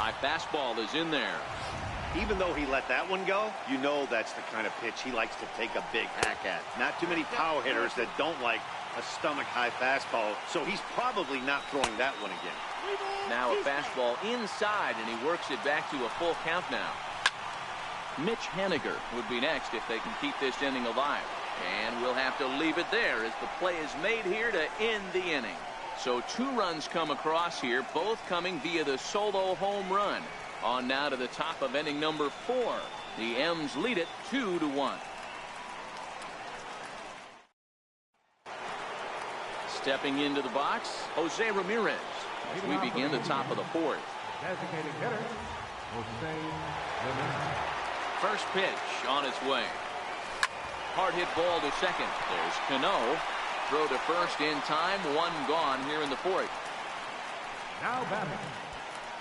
High fastball is in there. Even though he let that one go, you know that's the kind of pitch he likes to take a big hack at. Not too many power hitters that don't like a stomach-high fastball, so he's probably not throwing that one again. Now a fastball inside, and he works it back to a full count now. Mitch Haniger would be next if they can keep this inning alive. And we'll have to leave it there as the play is made here to end the inning. So 2 runs come across here, both coming via the solo home run. On now to the top of inning number 4. The M's lead it 2-1. Stepping into the box, Jose Ramirez. As we begin the top of the 4th. Designated hitter, Jose Ramirez. First pitch on its way. Hard hit ball to second. There's Cano. Throw to first in time. 1 gone here in the 4th. Now batting,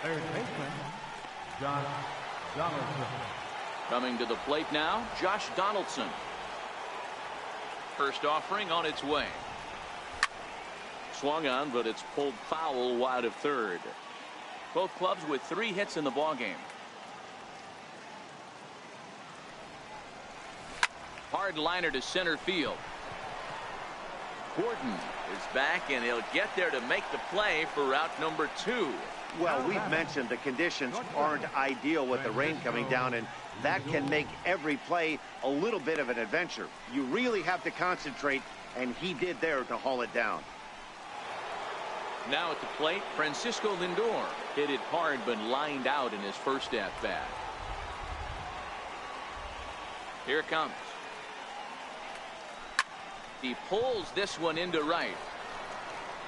third baseman, Josh Donaldson. Coming to the plate now, Josh Donaldson. First offering on its way. Swung on, but it's pulled foul wide of third. Both clubs with 3 hits in the ballgame. Hard liner to center field. Gordon is back, and he'll get there to make the play for route number 2. Well, we've mentioned the conditions aren't ideal with the rain coming down, and that can make every play a little bit of an adventure. You really have to concentrate, and he did there to haul it down. Now at the plate, Francisco Lindor hit it hard but lined out in his first at-bat. Here it comes. He pulls this one into right.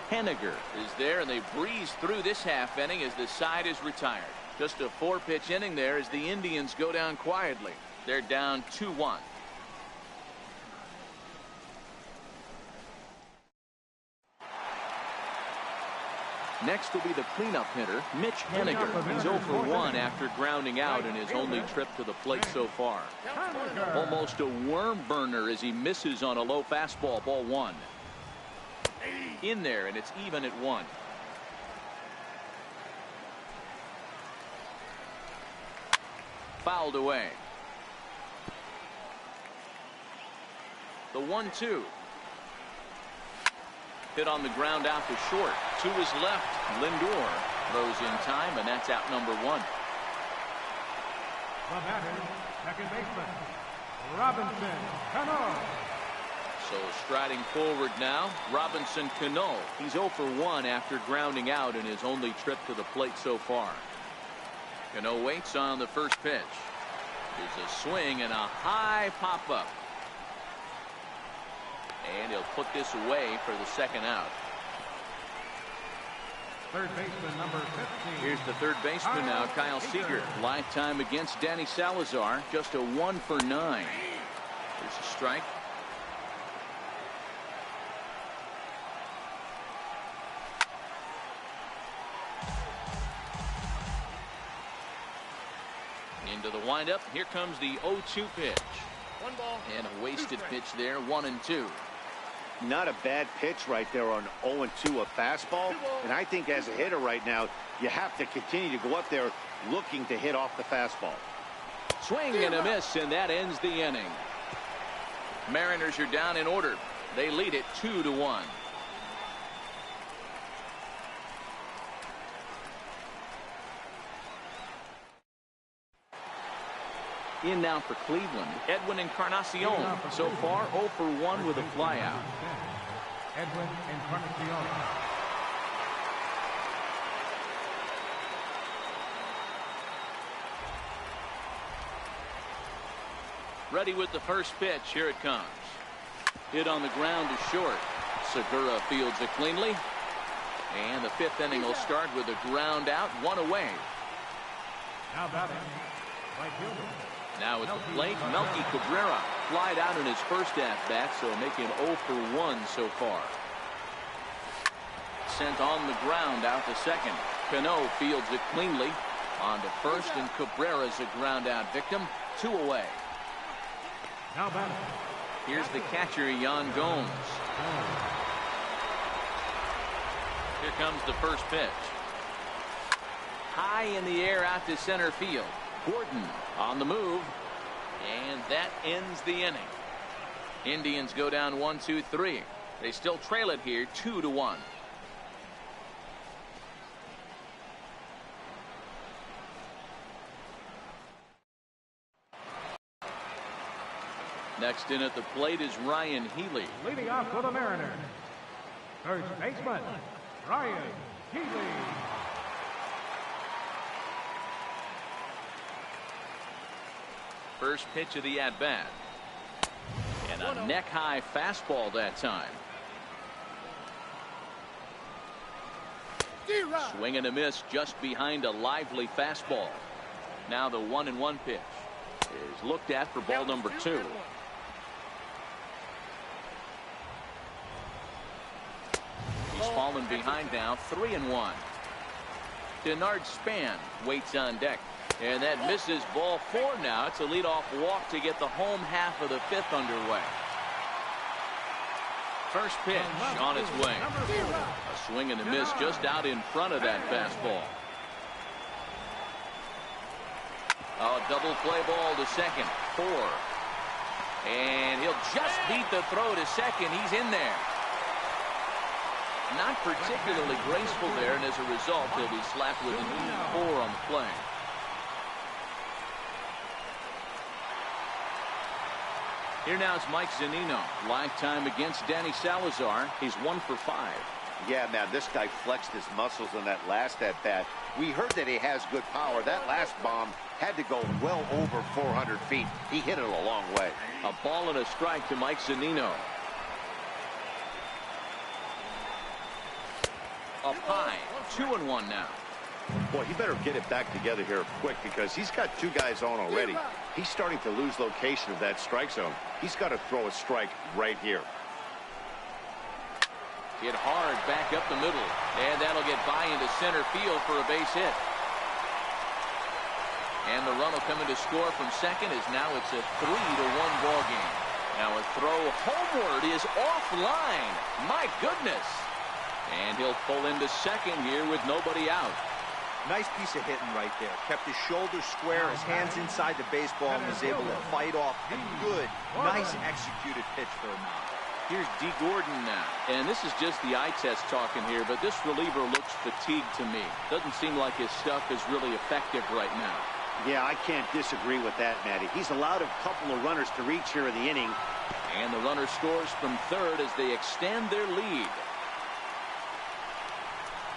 Haniger is there, and they breeze through this half inning as the side is retired. Just a 4-pitch inning there as the Indians go down quietly. They're down 2-1. Next will be the cleanup hitter, Mitch Haniger. He's 0 for 1 after grounding out in his only trip to the plate so far. Almost a worm burner as he misses on a low fastball, ball 1. In there, and it's even at 1. Fouled away. The 1-2. Hit on the ground out to short. To his left, Lindor throws in time, and that's out number 1. The batter, second baseman, Robinson Cano. So striding forward now, Robinson Cano. He's 0 for 1 after grounding out in his only trip to the plate so far. Cano waits on the first pitch. There's a swing and a high pop-up. And he'll put this away for the second out. Third baseman number 15. Here's the third baseman now, Kyle Seager. Lifetime against Danny Salazar, just a 1 for 9. There's a strike. Into the windup. Here comes the 0-2 pitch. 1 ball. And a wasted pitch there, 1-2. Not a bad pitch right there on 0-2, a fastball. And I think as a hitter right now, you have to continue to go up there looking to hit off the fastball. Swing and a miss, and that ends the inning. Mariners are down in order. They lead it 2-1. In now for Cleveland, Edwin Encarnacion. So far, 0 for 1 with a flyout. Edwin Encarnacion. Ready with the first pitch. Here it comes. Hit on the ground to short. Segura fields it cleanly. And the 5th inning will start with a ground out, 1 away. Now batting, right fielder. Now at the plate, Melky Cabrera flied out in his first at-bat, so making 0 for 1 so far. Sent on the ground out to second. Cano fields it cleanly. On to first, and Cabrera's a ground-out victim. 2 away. Now batting. Here's the catcher, Yan Gomes. Here comes the first pitch. high in the air out to center field. Gordon on the move, and that ends the inning. Indians go down 1-2-3. They still trail it here 2-1. Next in at the plate is Ryan Healy. Leading off for the Mariners, first baseman, Ryan Healy. First pitch of the at-bat. And a neck-high fastball that time. Swing and a miss just behind a lively fastball. Now the 1-1 pitch is looked at for ball number 2. He's fallen behind now, 3-1. Denard Span waits on deck. And that misses ball 4 now. It's a leadoff walk to get the home half of the 5th underway. First pitch on its way. A swing and a miss just out in front of that fastball. A double play ball to second. 4. And he'll just beat the throw to second. He's in there. Not particularly graceful there, and as a result, he'll be slapped with an easy 4 on the play. Here now is Mike Zunino. Lifetime against Danny Salazar. He's 1 for 5. Yeah, man, this guy flexed his muscles on that last at-bat. We heard that he has good power. That last bomb had to go well over 400 feet. He hit it a long way. A ball and a strike to Mike Zunino. Up high, 2-1 now. Boy, he better get it back together here quick because he's got 2 guys on already. He's starting to lose location of that strike zone. He's got to throw a strike right here. Hit hard back up the middle, and that'll get by into center field for a base hit. And the run will come in to score from second as now it's a 3-1 ball game. Now a throw homeward is offline. My goodness. And he'll pull into second here with nobody out. Nice piece of hitting right there. Kept his shoulders square, his hands inside the baseball, and was able to fight off a good, nice executed pitch for him. Here's D. Gordon now. And this is just the eye test talking here, but this reliever looks fatigued to me. Doesn't seem like his stuff is really effective right now. Yeah, I can't disagree with that, Matty. He's allowed a couple of runners to reach here in the inning. And the runner scores from third as they extend their lead.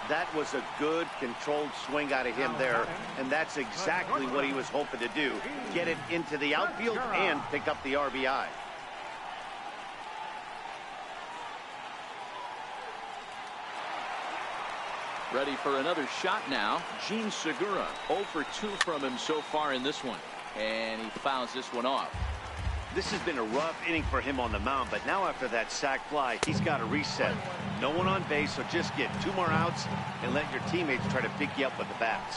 That was a good, controlled swing out of him there, and that's exactly what he was hoping to do. Get it into the outfield and pick up the RBI. Ready for another shot now. Gene Segura, 0 for 2 from him so far in this one. And he fouls this one off. This has been a rough inning for him on the mound, but now after that sac fly, he's got to reset. No one on base, so just get 2 more outs and let your teammates try to pick you up with the bats.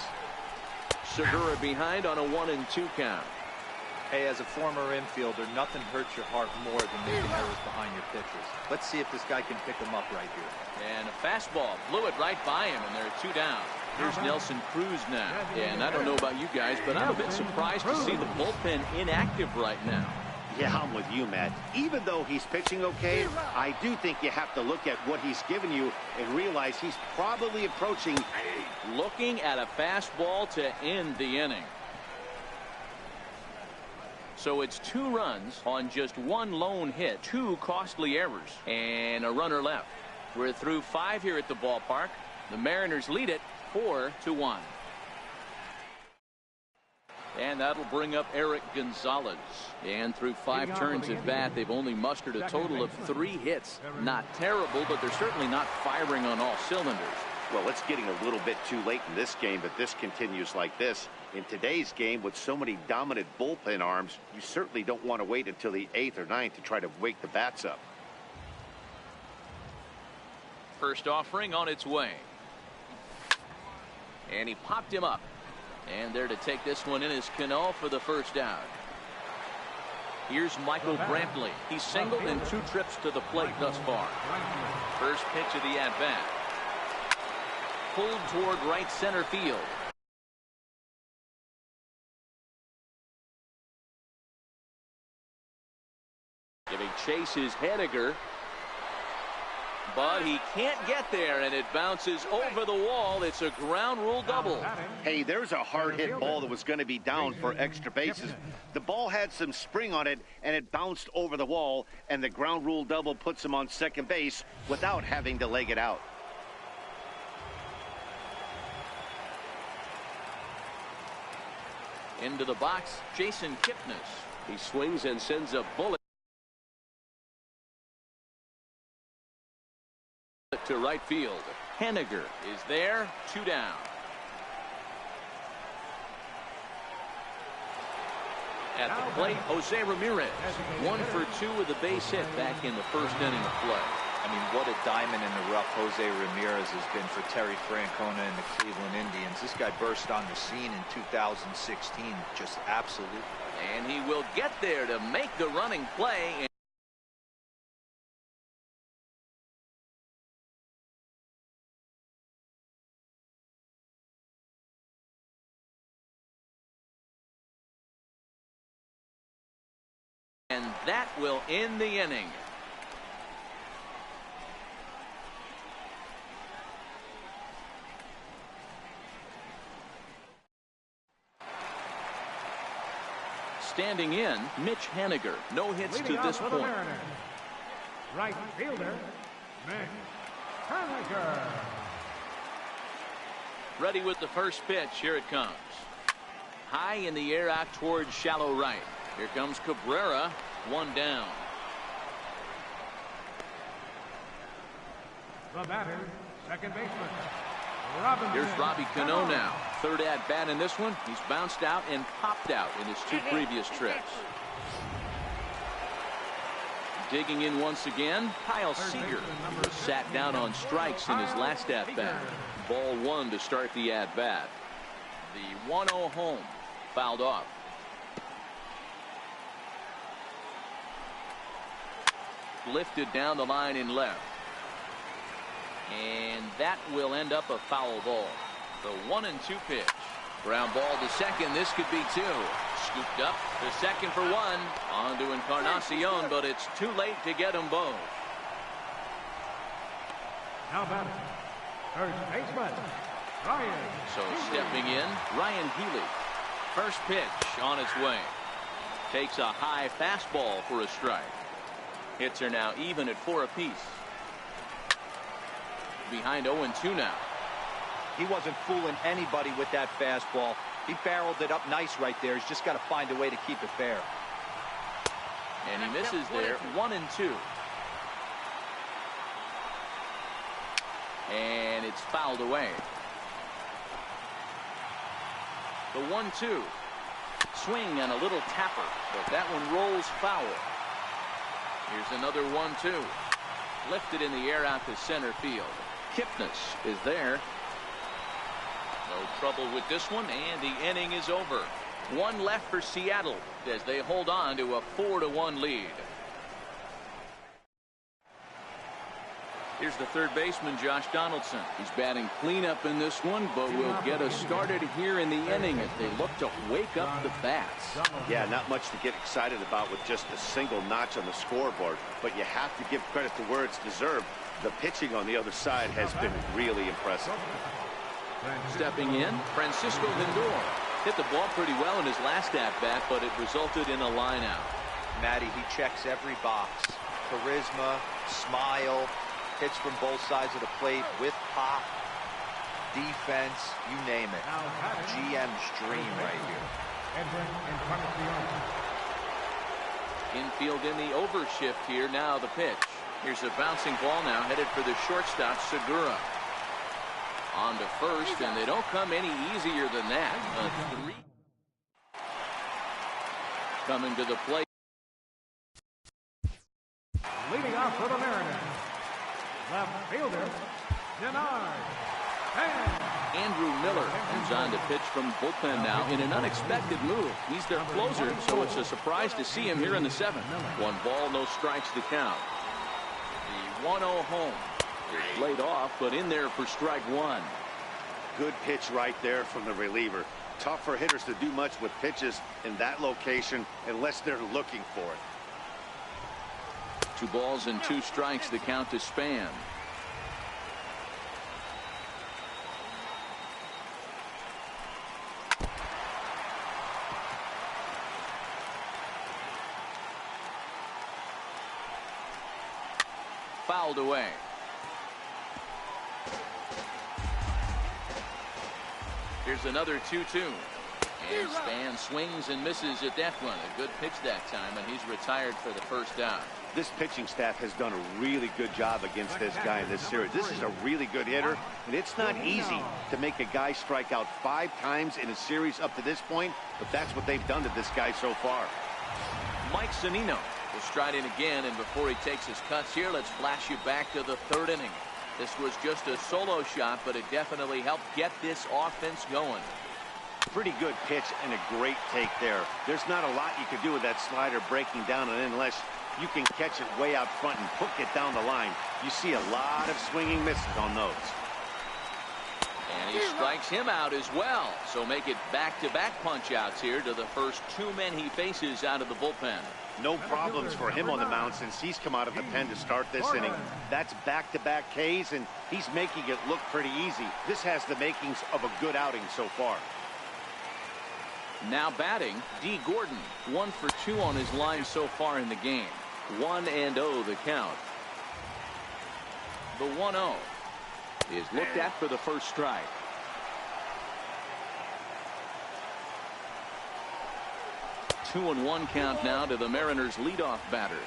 Segura behind on a 1-2 count. Hey, as a former infielder, nothing hurts your heart more than making errors behind your pitchers. Let's see if this guy can pick him up right here. And a fastball blew it right by him, and there are 2 down. Here's Nelson Cruz now. And I don't know about you guys, but I'm a bit surprised to see the bullpen inactive right now. Yeah, I'm with you, Matt. Even though he's pitching okay, I do think you have to look at what he's given you and realize he's probably approaching. Looking at a fastball to end the inning. So it's 2 runs on just 1 lone hit, 2 costly errors, and a runner left. We're through 5 here at the ballpark. The Mariners lead it 4-1. And that'll bring up Eric Gonzalez. And through 5 turns at bat, they've only mustered a total of 3 hits. Not terrible, but they're certainly not firing on all cylinders. Well, it's getting a little bit too late in this game, but this continues like this. In today's game, with so many dominant bullpen arms, you certainly don't want to wait until the 8th or 9th to try to wake the bats up. First offering on its way. And he popped him up. And there to take this one in is Cano for the first out. Here's Michael Brantley. He's singled in 2 trips to the plate thus far. First pitch of the at-bat. Pulled toward right center field. Giving chases Henniger. But he can't get there, and it bounces over the wall. It's a ground rule double. Hey, there's a hard-hit ball that was going to be down for extra bases. The ball had some spring on it, and it bounced over the wall, and the ground rule double puts him on second base without having to leg it out. Into the box, Jason Kipnis. He swings and sends a bullet to right field. Henniger is there, 2 down. At the plate, Jose Ramirez, 1 for 2 with a base hit back in the first inning of play. I mean, what a diamond in the rough Jose Ramirez has been for Terry Francona and the Cleveland Indians. This guy burst on the scene in 2016, just absolutely. And he will get there to make the running play. And that will end the inning. Standing in, Mitch Henniger. No hits to this point. Right fielder, Mitch Henniger. Ready with the first pitch. Here it comes. High in the air out towards shallow right. Here comes Cabrera. 1 down. The batter, second baseman, Robinson. Here's Robbie Cano now. Third at bat in this one. He's bounced out and popped out in his 2 previous trips. Digging in once again, Kyle Seager. He was sat down on strikes in his last at bat. Ball 1 to start the at bat. The 1-0 home fouled off. Lifted down the line in left. And that will end up a foul ball. The 1-2 pitch. Ground ball to second. This could be 2. Scooped up to second for 1. On to Encarnacion, but it's too late to get them both. Now batting, first baseman, Ryan. So stepping in, Ryan Healy. First pitch on its way. Takes a high fastball for a strike. Hits are now even at 4 apiece. Behind 0-2 now. He wasn't fooling anybody with that fastball. He barreled it up nice right there. He's just got to find a way to keep it fair. And he misses there. 1-2. And it's fouled away. The 1-2. Swing and a little tapper, but that one rolls foul. Here's another 1-2. Lifted in the air out to center field. Kipnis is there. No trouble with this one, and the inning is over. 1 left for Seattle as they hold on to a 4-1 lead. Here's the third baseman, Josh Donaldson. He's batting cleanup in this one, but will get us started here in the inning as they look to wake up the bats. Yeah, not much to get excited about with just a single notch on the scoreboard, but you have to give credit to where it's deserved. The pitching on the other side has been really impressive. Stepping in, Francisco Lindor. Hit the ball pretty well in his last at-bat, but it resulted in a line-out. Matty, he checks every box. Charisma, smile, hits from both sides of the plate with pop, defense, you name it. GM's dream right here. Infield in the overshift here. Now the pitch. Here's a bouncing ball now headed for the shortstop, Segura. On to first, and they don't come any easier than that. A 3. Coming to the plate. Leading off for the Mariners, left fielder, Denard. Andrew Miller moves on to pitch from bullpen now in an unexpected move. He's their closer, so it's a surprise to see him here in the 7th. 1 ball, no strikes to count. The 1-0 home. It's laid off, but in there for strike 1. Good pitch right there from the reliever. Tough for hitters to do much with pitches in that location unless they're looking for it. 2 balls and 2 strikes, the count to Span. Fouled away. Here's another 2-2. And Span swings and misses at that one. A good pitch that time, and he's retired for the first down. This pitching staff has done a really good job against this guy in this series. This is a really good hitter, and it's not easy to make a guy strike out 5 times in a series up to this point, but that's what they've done to this guy so far. Mike Zunino will stride in again, and before he takes his cuts here, let's flash you back to the 3rd inning. This was just a solo shot, but it definitely helped get this offense going. Pretty good pitch and a great take there. There's not a lot you can do with that slider breaking down, and unless you can catch it way out front and hook it down the line, you see a lot of swinging misses on those. And he strikes him out as well. So make it back-to-back punch-outs here to the first 2 men he faces out of the bullpen. No problems for him on the mound since he's come out of the pen to start this inning. That's back-to-back Ks, and he's making it look pretty easy. This has the makings of a good outing so far. Now batting, D. Gordon. 1 for 2 on his line so far in the game. 1-0 the count. The 1-0 is looked at for the first strike. Two and 1 count now to the Mariners leadoff batter.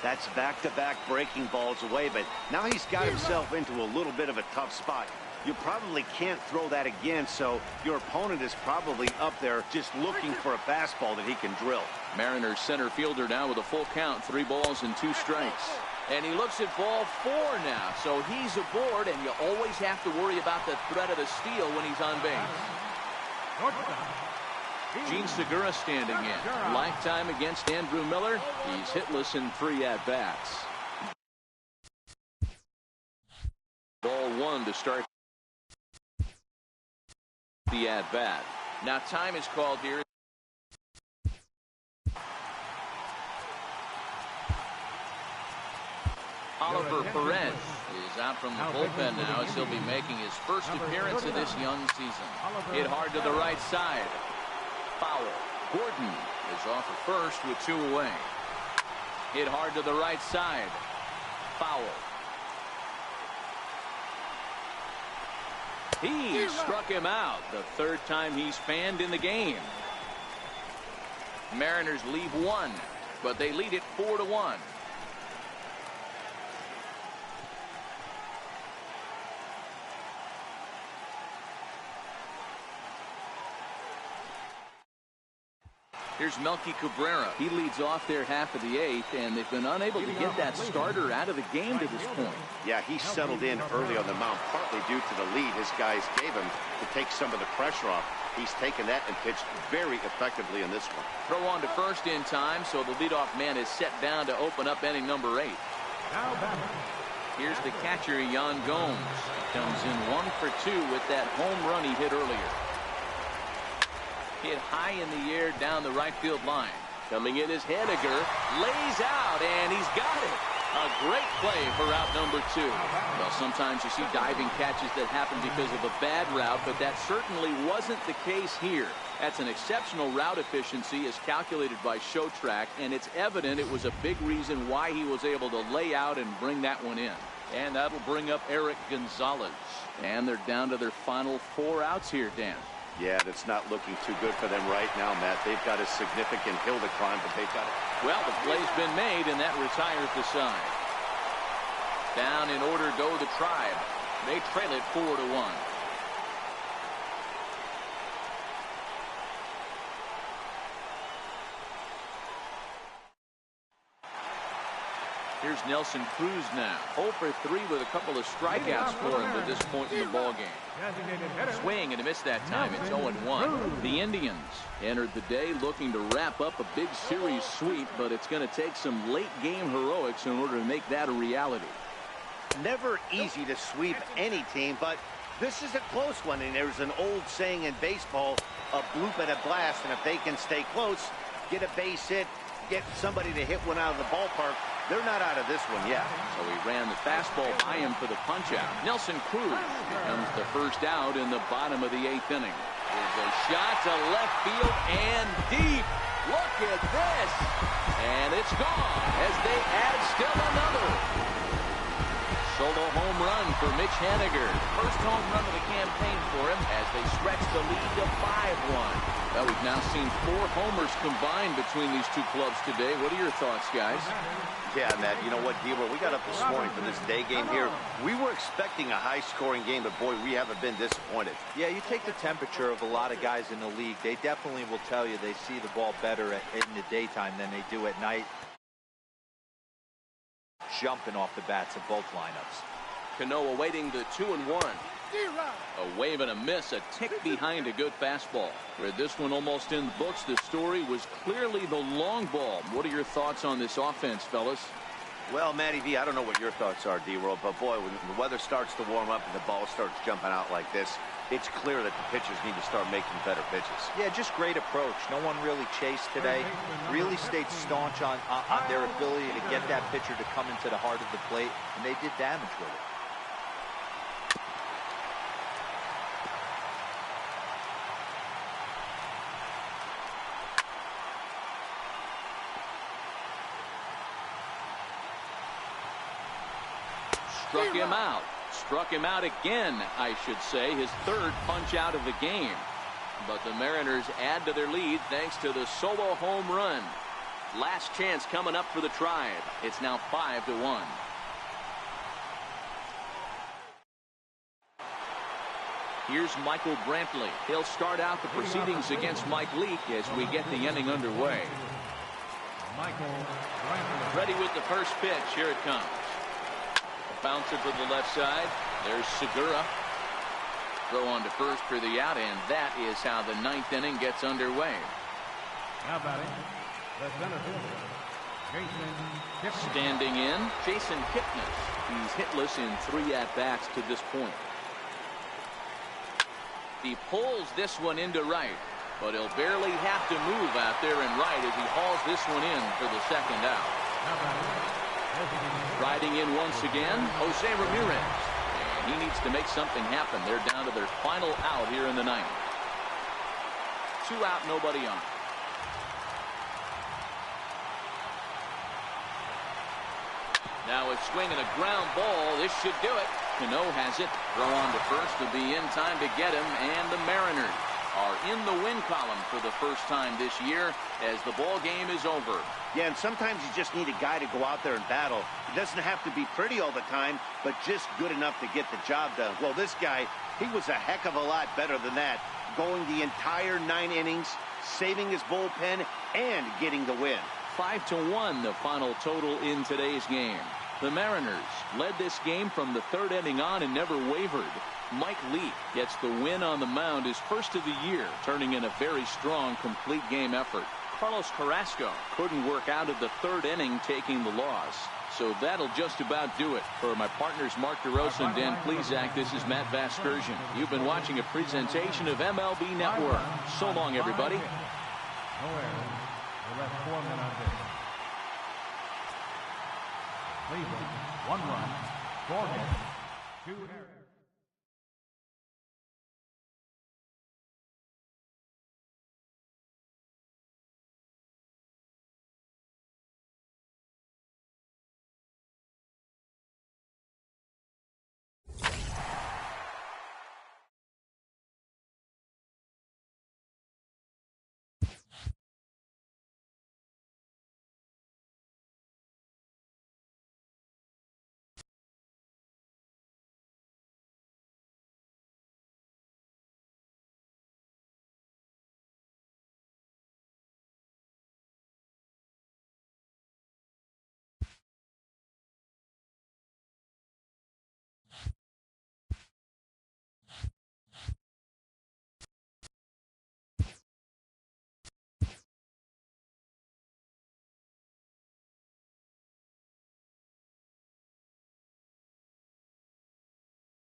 That's back-to-back breaking balls away, but now he's got himself into a little bit of a tough spot. You probably can't throw that again, so your opponent is probably up there just looking for a fastball that he can drill. Mariners center fielder now with a full count, 3 balls and 2 strikes. And he looks at ball 4 now, so he's aboard, and you always have to worry about the threat of a steal when he's on base. Gene Segura standing in. Lifetime against Andrew Miller. He's hitless in 3 at-bats. Ball 1 to start the at-bat. Now time is called here. Oliver Perez is out from the bullpen now as he'll be making his first appearance of this young season. Hit hard to the right side. Foul. Gordon is off at first with 2 away. Hit hard to the right side. Foul. He struck him out the 3rd time he's fanned in the game. Mariners leave 1, but they lead it 4-1. Here's Melky Cabrera. He leads off there half of the 8th, and they've been unable to get that starter out of the game to this point. Yeah, he settled in early on the mound, partly due to the lead his guys gave him to take some of the pressure off. He's taken that and pitched very effectively in this one. Throw on to first in time, so the leadoff man is set down to open up inning number 8. Here's the catcher, Yan Gomes. He comes in 1 for 2 with that home run he hit earlier. Hit high in the air down the right field line. Coming in is Henniger. Lays out, and he's got it. A great play for route number 2. Well, sometimes you see diving catches that happen because of a bad route, but that certainly wasn't the case here. That's an exceptional route efficiency as calculated by Showtrack, and it's evident it was a big reason why he was able to lay out and bring that one in. And that'll bring up Eric Gonzalez. And they're down to their final 4 outs here, Dan. Yeah, that's not looking too good for them right now, Matt. They've got a significant hill to climb, but they've got it. Well, the play's been made, and that retires the side. Down in order go the Tribe. They trail it 4-1. Here's Nelson Cruz now. 0 for 3 with a couple of strikeouts for him to this point in the ballgame. Swing and a miss that time. It's 0-1. The Indians entered the day looking to wrap up a big series sweep, but it's going to take some late game heroics in order to make that a reality. Never easy to sweep any team, but this is a close one, and there's an old saying in baseball, a bloop and a blast, and if they can stay close, get a base hit, get somebody to hit one out of the ballpark, They're not out of this one yet. So he ran the fastball by him for the punch-out. Nelson Cruz becomes the first out in the bottom of the 8th inning. Here's a shot to left field and deep. Look at this. And it's gone as they add still another. Solo home run for Mitch Haniger. First home run of the campaign for him as they stretch the lead to 5-1. Well, we've now seen 4 homers combined between these two clubs today. What are your thoughts, guys? Yeah, Matt, you know what, Dealer? We got up this morning for this day game here. We were expecting a high-scoring game, but, boy, we haven't been disappointed. Yeah, you take the temperature of a lot of guys in the league. They definitely will tell you they see the ball better in the daytime than they do at night. Jumping off the bats of both lineups. Cano awaiting the 2-1. A wave and a miss, a tick behind a good fastball. With this one almost in the books, the story was clearly the long ball. What are your thoughts on this offense, fellas? Well, Matty V, I don't know what your thoughts are, D-Roll, but boy, when the weather starts to warm up and the ball starts jumping out like this, it's clear that the pitchers need to start making better pitches. Yeah, just great approach. No one really chased today. Really stayed staunch on their ability to get that pitcher to come into the heart of the plate, and they did damage with it. Struck him out. Struck him out again, I should say. His 3rd punch out of the game. But the Mariners add to their lead thanks to the solo home run. Last chance coming up for the Tribe. It's now 5-1. Here's Michael Brantley. He'll start out the proceedings against Mike Leake as we get the inning underway. Michael Brantley. Ready with the first pitch. Here it comes. Bouncer to the left side. There's Segura. Throw on to first for the out, and that is how the 9th inning gets underway. Now batting, the center fielder, Jason Kipnis. Standing in, Jason Kipnis. He's hitless in 3 at-bats to this point. He pulls this one into right, but he'll barely have to move out there in right as he hauls this one in for the 2nd out. Now batting, riding in once again, Jose Ramirez. And he needs to make something happen. They're down to their final out here in the 9th. 2 out, nobody on. Now a swing and a ground ball. This should do it. Cano has it. Throw on to first to be in time to get him. And the Mariners are in the win column for the first time this year as the ball game is over. Yeah, and sometimes you just need a guy to go out there and battle. It doesn't have to be pretty all the time, but just good enough to get the job done. Well, this guy, he was a heck of a lot better than that, going the entire 9 innings, saving his bullpen, and getting the win. 5-1 the final total in today's game. The Mariners led this game from the 3rd inning on and never wavered. Mike Leake gets the win on the mound, his first of the year, turning in a very strong complete game effort. Carlos Carrasco couldn't work out of the 3rd inning, taking the loss. So that'll just about do it. For my partners Mark DeRosa and Dan Plezak, this is Matt Vasgersian. You've been watching a presentation of MLB Network. So long, everybody. No errors. They left 4 men on base. Cleveland, 1 run, 4 hits, 2 errors.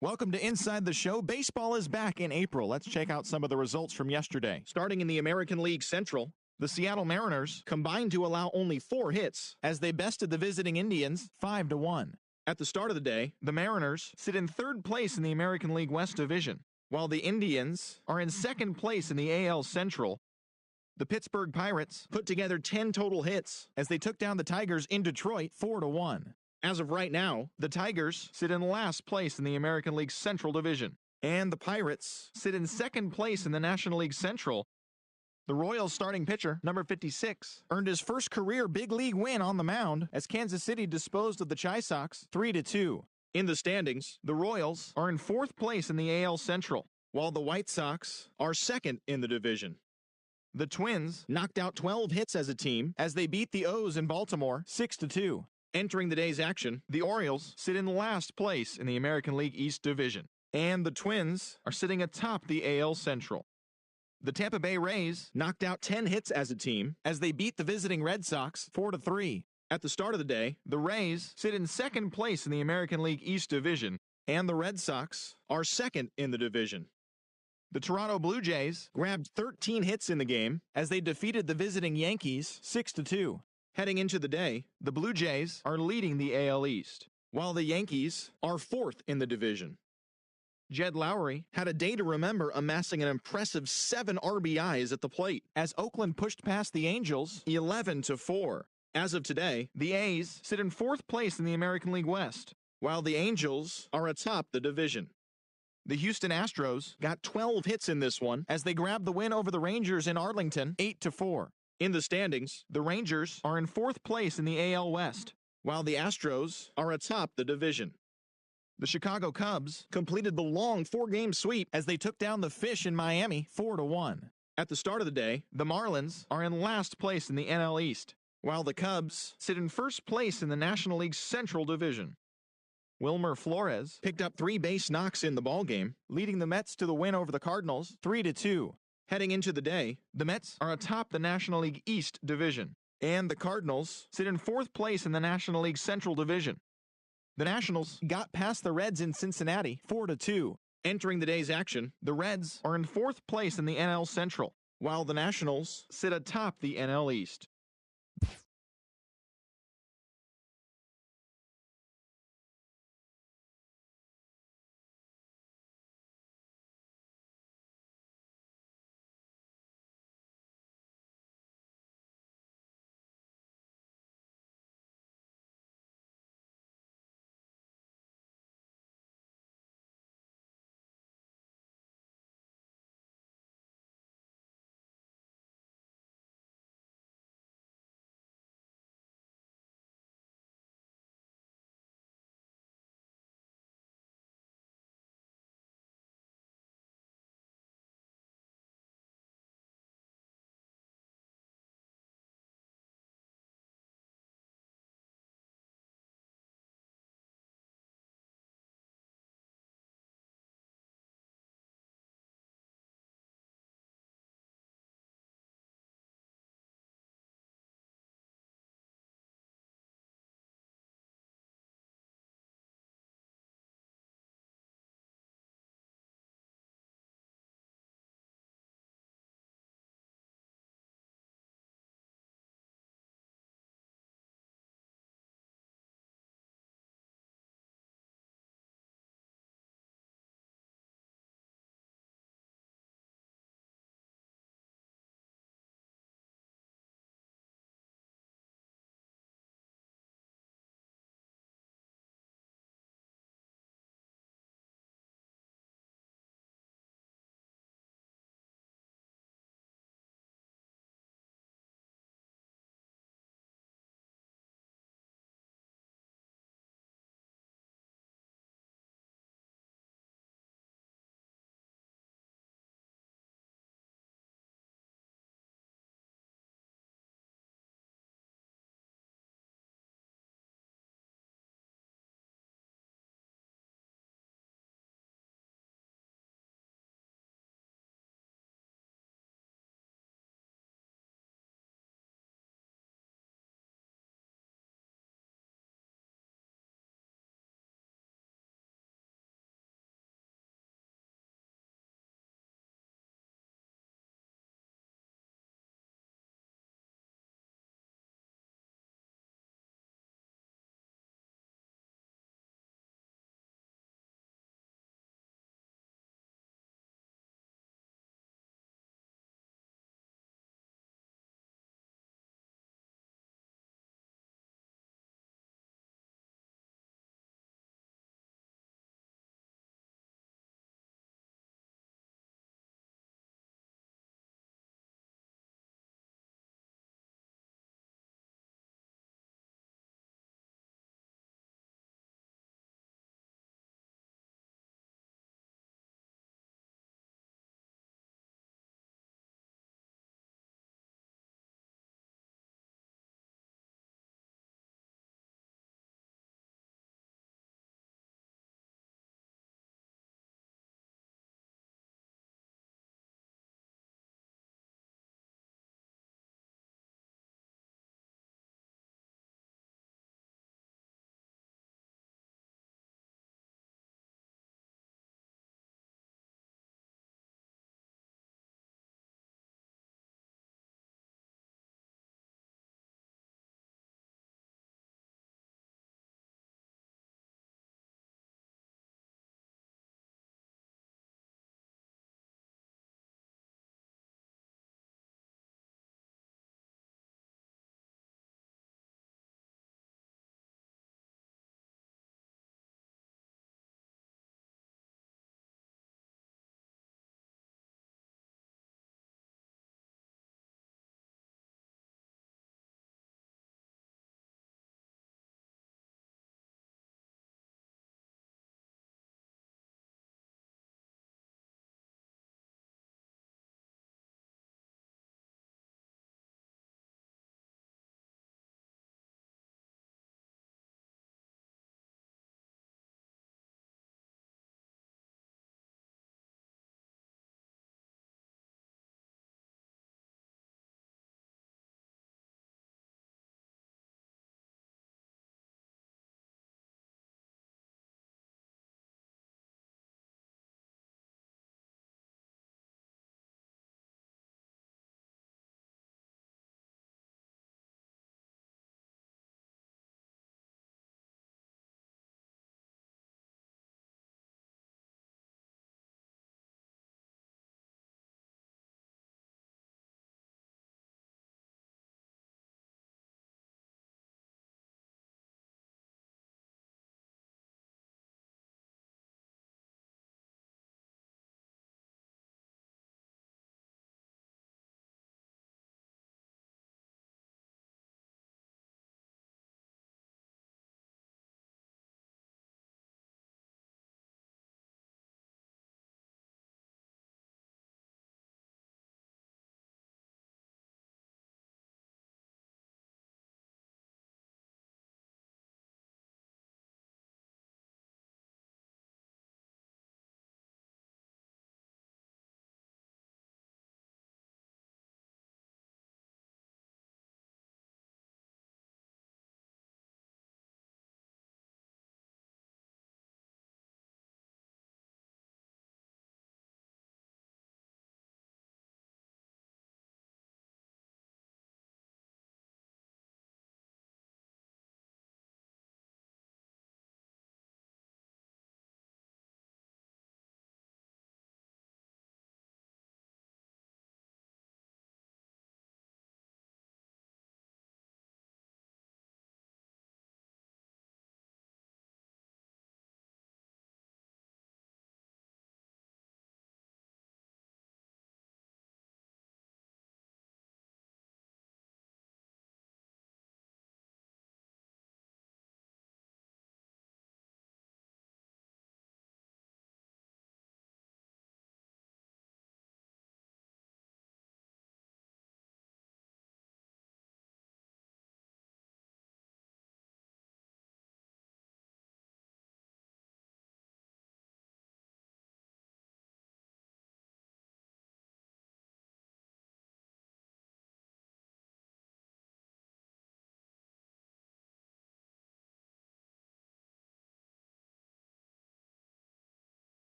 Welcome to Inside the Show. Baseball is back in April. Let's check out some of the results from yesterday. Starting in the American League Central, The Seattle Mariners combined to allow only 4 hits as they bested the visiting Indians 5-1. At the start of the day, the Mariners sit in 3rd place in the American League West Division, while the Indians are in 2nd place in the AL Central. The Pittsburgh Pirates put together 10 total hits as they took down the Tigers in Detroit 4-1. As of right now, the Tigers sit in last place in the American League Central Division, and the Pirates sit in 2nd place in the National League Central. The Royals starting pitcher, number 56, earned his first career big league win on the mound as Kansas City disposed of the Chi Sox 3-2. In the standings, the Royals are in 4th place in the AL Central, while the White Sox are 2nd in the division. The Twins knocked out 12 hits as a team as they beat the O's in Baltimore 6-2. Entering the day's action, the Orioles sit in last place in the American League East Division, and the Twins are sitting atop the AL Central. The Tampa Bay Rays knocked out 10 hits as a team as they beat the visiting Red Sox 4-3. At the start of the day, the Rays sit in 2nd place in the American League East Division, and the Red Sox are 2nd in the division. The Toronto Blue Jays grabbed 13 hits in the game as they defeated the visiting Yankees 6-2. Heading into the day, the Blue Jays are leading the AL East, while the Yankees are 4th in the division. Jed Lowry had a day to remember, amassing an impressive 7 RBIs at the plate as Oakland pushed past the Angels 11-4. As of today, the A's sit in 4th place in the American League West, while the Angels are atop the division. The Houston Astros got 12 hits in this one as they grabbed the win over the Rangers in Arlington 8-4. In the standings, the Rangers are in 4th place in the AL West, while the Astros are atop the division. The Chicago Cubs completed the long 4-game sweep as they took down the Fish in Miami 4-1. At the start of the day, the Marlins are in last place in the NL East, while the Cubs sit in 1st place in the National League Central Division. Wilmer Flores picked up 3 base knocks in the ballgame, leading the Mets to the win over the Cardinals 3-2. Heading into the day, the Mets are atop the National League East Division, and the Cardinals sit in 4th place in the National League Central Division. The Nationals got past the Reds in Cincinnati 4-2. Entering the day's action, the Reds are in 4th place in the NL Central, while the Nationals sit atop the NL East.